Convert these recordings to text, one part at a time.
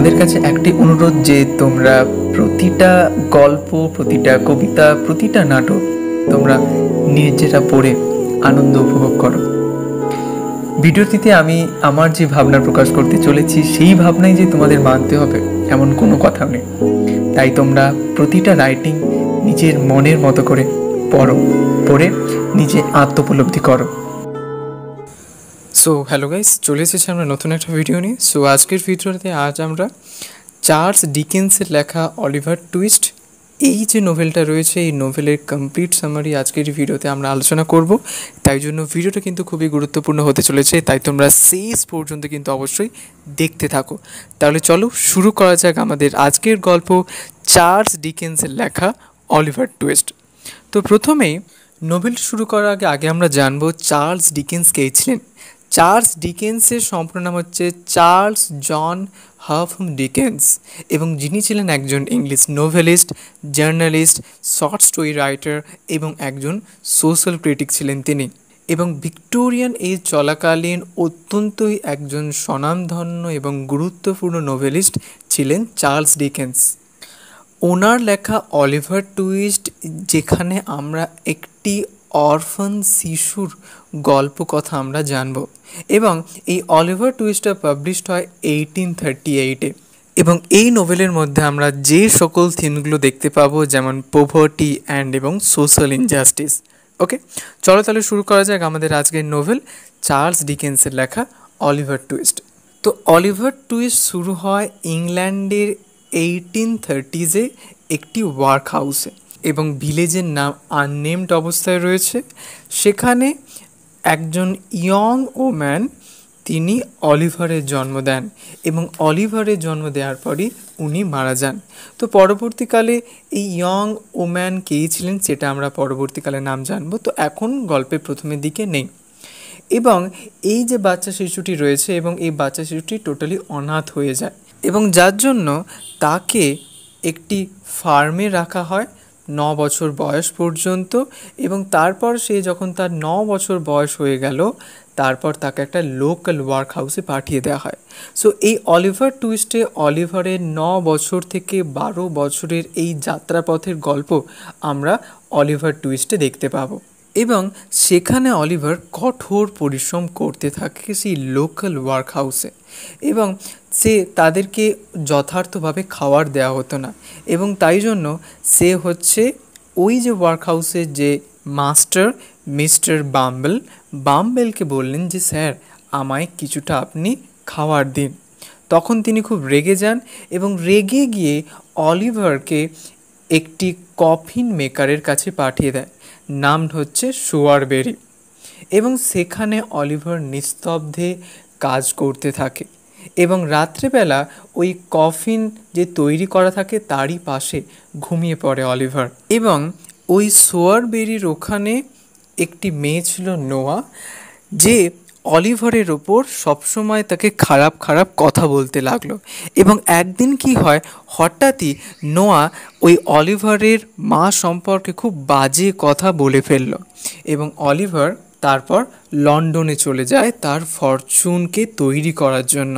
তোমাদের কাছে একটি অনুরোধ যে তোমরা প্রতিটা গল্প, প্রতিটা কবিতা, প্রতিটা নাটক তোমরা নিজেরা পড়ে আনন্দ উপভোগ করো। ভিডিওটিতে আমি আমার যে ভাবনা প্রকাশ করতে চলেছি সেই ভাবনাই যে তোমাদের মানতে হবে এমন কোনো কথা নেই। তাই তোমরা প্রতিটা রাইটিং নিজের মনের মতো করে পড়ো, পড়ে নিজে আত্মোপলব্ধি করো। সো হ্যালো গাইস, চলে এসেছি আমরা নতুন একটা ভিডিও নিয়ে। সো আজকের ভিডিওতে আজ আমরা চার্লস ডিকেন্সের লেখা অলিভার টুইস্ট এই যে নোভেলটা রয়েছে, এই নোভেলের কমপ্লিট সামারি আজকের ভিডিওতে আমরা আলোচনা করব। তাই জন্য ভিডিওটা কিন্তু খুবই গুরুত্বপূর্ণ হতে চলেছে, তাই তোমরা শেষ পর্যন্ত কিন্তু অবশ্যই দেখতে থাকো। তাহলে চলো শুরু করা যাক আমাদের আজকের গল্প, চার্লস ডিকেন্সের লেখা অলিভার টুইস্ট। তো প্রথমেই নোভেল শুরু করার আগে আমরা জানবো চার্লস ডিকেন্স কে ছিলেন। চার্লস ডিকেন্সের সম্পূর্ণ নাম হচ্ছে চার্লস জন হাফম ডিকেন্স, এবং যিনি ছিলেন একজন English novelist, journalist, short story writer এবং একজন সোশ্যাল ক্রিটিক ছিলেন তিনি। এবং ভিক্টোরিয়ান এজ চলাকালীন অত্যন্তই একজন স্বনামধন্য এবং গুরুত্বপূর্ণ নোভেলিস্ট ছিলেন চার্লস ডিকেন্স। ওনার লেখা অলিভার টুইস্ট, যেখানে আমরা একটি অরফান শিশুর গল্প কথা আমরা জানব, এবং এই অলিভার টুইস্টটা পাবলিশড হয় 1838-এ। এবং এই নোভেলের মধ্যে আমরা যে সকল থিমগুলো দেখতে পাবো, যেমন পভার্টি অ্যান্ড এবং সোশ্যাল ইনজাস্টিস। ওকে, চলো তাহলে শুরু করা যাক আমাদের আজকের নোভেল চার্লস ডিকেন্সের লেখা অলিভার টুইস্ট। তো অলিভার টুইস্ট শুরু হয় ইংল্যান্ডের 1830s-এ একটি ওয়ার্ক হাউসে, এবং ভিলেজের নাম আননেমড অবস্থায় রয়েছে। সেখানে একজন ইয়ং ওম্যান, তিনি অলিভারের জন্ম দেন, এবং অলিভারের জন্ম দেওয়ার পরই উনি মারা যান। তো পরবর্তীকালে এই ইয়ং ওম্যান কেই ছিলেন সেটা আমরা পরবর্তীকালে নাম জানবো, তো এখন গল্পের প্রথমের দিকে নেই। এবং এই যে বাচ্চা শিশুটি রয়েছে, এবং এই বাচ্চা শিশুটি টোটালি অনাথ হয়ে যায়, এবং যার জন্য তাকে একটি ফার্মে রাখা হয় 9 বছর বয়স পর্যন্ত। এবং তারপর সে যখন তার 9 বছর বয়স হয়ে গেল, তারপর তাকে একটা লোকাল ওয়ার্ক হাউসে পাঠিয়ে দেওয়া হয়। সো এই অলিভার টুইস্টে অলিভারের 9 বছর থেকে 12 বছরের এই যাত্রাপথের গল্প আমরা অলিভার টুইস্টে দেখতে পাবো। এবং সেখানে অলিভার কঠোর পরিশ্রম করতে থাকে সেই লোকাল ওয়ার্ক হাউসে, এবং সে তাদেরকে যথার্থভাবে খাবার দেওয়া হতো না, এবং তাই জন্য সে হচ্ছে ওই যে ওয়ার্ক হাউসের যে মাস্টার মিস্টার বাম্বেলকে বললেন যে স্যার, আমায় কিছুটা আপনি খাবার দিন। তখন তিনি খুব রেগে যান, এবং রেগে গিয়ে অলিভারকে একটি কফিন মেকারের কাছে পাঠিয়ে দেয়, নাম হচ্ছে সোয়ারবেরি। এবং সেখানে অলিভার নিস্তব্ধে কাজ করতে থাকে, এবং রাত্রেবেলা ওই কফিন যে তৈরি করা থাকে তারই পাশে ঘুমিয়ে পড়ে অলিভার। এবং ওই সোয়ারবেরির ওখানে একটি মেয়ে ছিল নোয়া, যে অলিভারের ওপর সবসময় তাকে খারাপ খারাপ কথা বলতে লাগলো। এবং একদিন কি হয়, হঠাৎই নোয়া ওই অলিভারের মা সম্পর্কে খুব বাজে কথা বলে ফেলল, এবং অলিভার তারপর লন্ডনে চলে যায় তার ফরচুনকে তৈরি করার জন্য।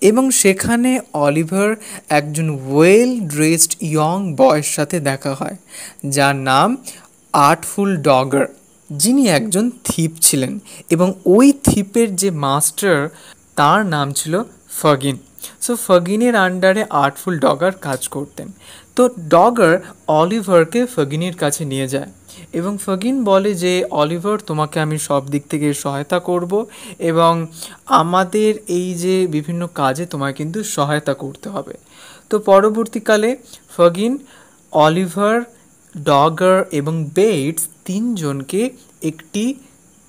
এবং সেখানে অলিভার একজন ওয়েল ড্রেসড ইয়ং বয়ের সাথে দেখা হয়, যার নাম আর্টফুল ডগার, যিনি একজন থিপ ছিলেন। এবং ওই থিপের যে মাস্টার, তার নাম ছিল ফাগিন। সো ফাগিনের আন্ডারে আর্টফুল ডগার কাজ করতেন। তো ডগার অলিভারকে ফাগিনের কাছে নিয়ে যায়, এবং ফাগিন বলে যে অলিভার, তোমাকে আমি সব দিক থেকে সহায়তা করব, এবং আমাদের এই যে বিভিন্ন কাজে তোমায় কিন্তু সহায়তা করতে হবে। তো পরবর্তীকালে ফাগিন, অলিভার, ডগার এবং বেটস তিনজনকে একটি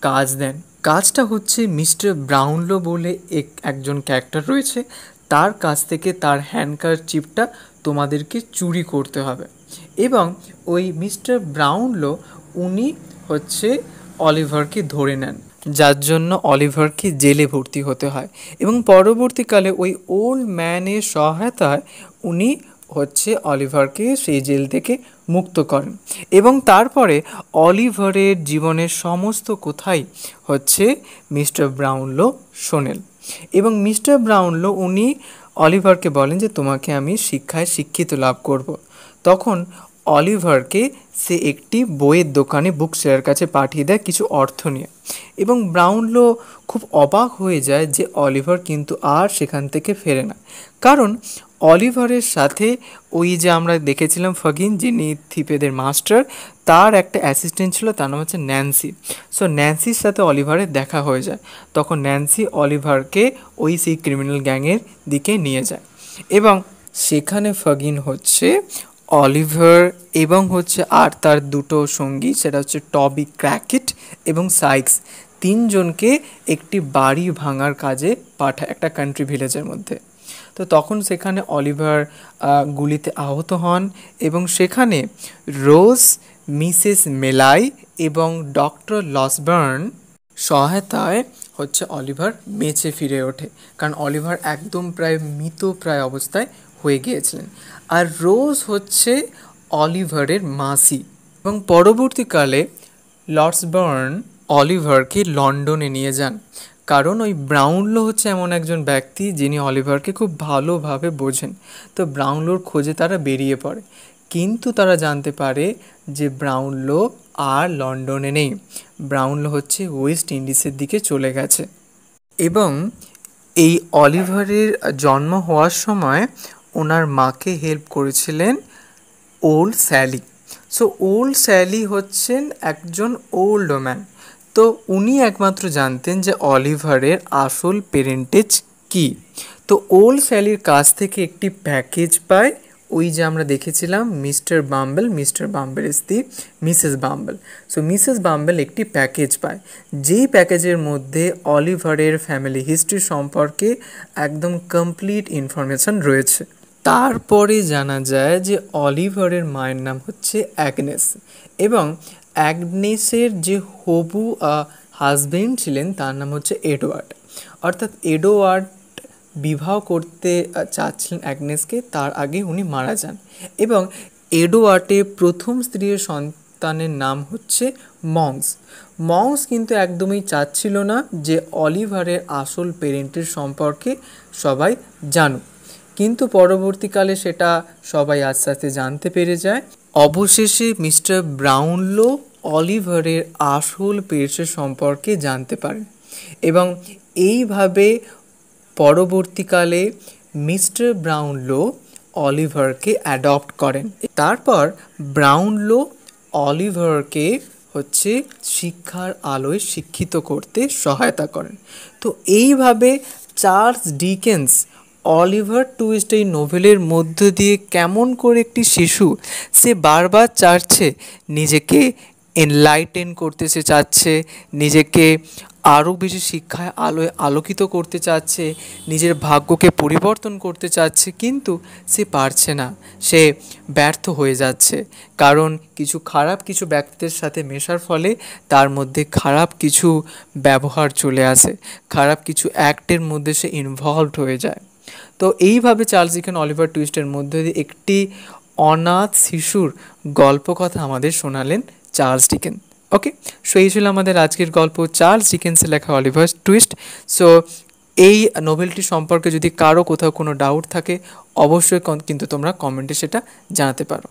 কাজ দেন। কাজটা হচ্ছে মিস্টার ব্রাউনলো বলে একজন ক্যারেক্টার রয়েছে, তার কাছ থেকে তার হ্যান্ডকারচিপটা তোমাদেরকে চুরি করতে হবে। এবং ওই মিস্টার ব্রাউনলো উনি হচ্ছে অলিভারকে ধরে নেন, যার জন্য অলিভারকে জেলে ভর্তি হতে হয়। এবং পরবর্তীকালে ওই ওল্ড ম্যানের সহায়তায় উনি হচ্ছে অলিভারকে সেই জেল থেকে মুক্ত করেন। এবং তারপরে অলিভারের জীবনের সমস্ত কথাই হচ্ছে মিস্টার ব্রাউনলো শোনেন। এবং মিস্টার ব্রাউনলো উনি অলিভারকে বলেন যে তোমাকে আমি শিক্ষায় শিক্ষিত লাভ করব। তখন অলিভারকে সে একটি বইয়ের দোকানে বুক সেলার কাছে পাঠিয়ে দেয় কিছু অর্থ নিয়ে, এবং ব্রাউনলো খুব অবাক হয়ে যায় যে অলিভার কিন্তু আর সেখান থেকে ফেরে না, কারণ অলিভারের সাথে ওই যে আমরা দেখেছিলাম ফাগিন, যিনি থিপেদের মাস্টার, তার একটা অ্যাসিস্ট্যান্ট ছিল, তার নাম হচ্ছে ন্যান্সি। সো ন্যান্সির সাথে অলিভারের দেখা হয়ে যায়। তখন ন্যান্সি অলিভারকে ওই সেই ক্রিমিনাল গ্যাংয়ের দিকে নিয়ে যায়, এবং সেখানে ফাগিন হচ্ছে অলিভার এবং হচ্ছে আর তার দুটো সঙ্গী, সেটা হচ্ছে টবি ক্র্যাকেট এবং সাইক্স, তিনজনকে একটি বাড়ি ভাঙার কাজে পাঠায় একটা কান্ট্রি ভিলেজের মধ্যে। তো তখন সেখানে অলিভার গুলিতে আহত হন, এবং সেখানে রোজ, মিসেস মেলাই এবং ডক্টর লসবার্ন সহায়তায় হচ্ছে অলিভার বেঁচে ফিরে ওঠে, কারণ অলিভার একদম প্রায় মৃতপ্রায় অবস্থায় হয়ে গিয়েছিলেন। আর রোজ হচ্ছে অলিভারের মাসি, এবং পরবর্তীকালে লসবার্ন অলিভারকে লন্ডনে নিয়ে যান, কারণ ওই ব্রাউনলো হচ্ছে এমন একজন ব্যক্তি যিনি অলিভারকে খুব ভালোভাবে বোঝেন। তো ব্রাউনলোর খোঁজে তারা বেরিয়ে পড়ে, কিন্তু তারা জানতে পারে যে ব্রাউনলো আর লন্ডনে নেই, ব্রাউনলো হচ্ছে ওয়েস্ট ইন্ডিজের দিকে চলে গেছে। এবং এই অলিভারের জন্ম হওয়ার সময় ওনার মাকে হেল্প করেছিলেন old Sally. So old Sally হচ্ছেন একজন ওল্ড ম্যান, তো উনি একমাত্র জানতেন যে অলিভারের আসল পেরেন্টেজ কী। তো ওল্ড স্যালির কাছ থেকে একটি প্যাকেজ পায়, ওই যে আমরা দেখেছিলাম mister bumble is the Mrs bumble. So Mrs bumble একটি প্যাকেজ পায়, যেই প্যাকেজের মধ্যে অলিভারের ফ্যামিলি হিস্ট্রি সম্পর্কে একদম কমপ্লিট ইনফরমেশান রয়েছে। তারপরে জানা যায় যে অলিভারের মায়ের নাম হচ্ছে অ্যাগনেস, এবং অ্যাগনেসের যে হবু হাজবেন্ড ছিলেন তার নাম হচ্ছে এডওয়ার্ড। অর্থাৎ এডওয়ার্ড বিবাহ করতে চাচ্ছিলেন অ্যাগনেসকে, তার আগে উনি মারা যান, এবং এডওয়ার্ডের প্রথম স্ত্রীর সন্তানের নাম হচ্ছে মংস কিন্তু একদমই চাচ্ছিল না যে অলিভারের আসল পেরেন্টের সম্পর্কে সবাই জানুক, কিন্তু পরবর্তীকালে সেটা সবাই আস্তে আস্তে জানতে পেরে যায়। অবশেষে মিস্টার ব্রাউনলো অলিভারের আসল পেরেন্টের সম্পর্কে জানতে পারেন, এবং এইভাবে পরবর্তীকালে মিস্টার ব্রাউনলো অলিভারকে অ্যাডপ্ট করেন। তারপর ব্রাউনলো অলিভারকে হচ্ছে শিক্ষার আলোয় শিক্ষিত করতে সহায়তা করেন। তো এইভাবে চার্লস ডিকেন্স অলিভার টুইস্ট এই নোভেলের মধ্য দিয়ে কেমন করে একটি শিশু সে বারবার চাচ্ছে নিজেকে এনলাইটেন করতে, সে চাচ্ছে নিজেকে আরও বেশি শিক্ষায় আলোয় আলোকিত করতে চাচ্ছে, নিজের ভাগ্যকে পরিবর্তন করতে চাচ্ছে, কিন্তু সে পারছে না, সে ব্যর্থ হয়ে যাচ্ছে, কারণ কিছু ব্যক্তিদের সাথে মেশার ফলে তার মধ্যে খারাপ কিছু ব্যবহার চলে আসে, খারাপ কিছু অ্যাক্টের মধ্যে সে ইনভলভড হয়ে যায়। তো এইভাবে চার্লস ডিকেন্স অলিভার টুইস্টের মধ্যে দিয়ে একটি অনাথ শিশুর গল্পকথা আমাদের শোনালেন চার্লস ডিকেন্স। ওকে, সো এই ছিল আমাদের আজকের গল্প, চার্লস ডিকেন্সের লেখা অলিভার টুইস্ট। সো এই নোভেলটি সম্পর্কে যদি কারো কোথাও কোনো ডাউট থাকে অবশ্যই কিন্তু তোমরা কমেন্টে সেটা জানাতে পারো।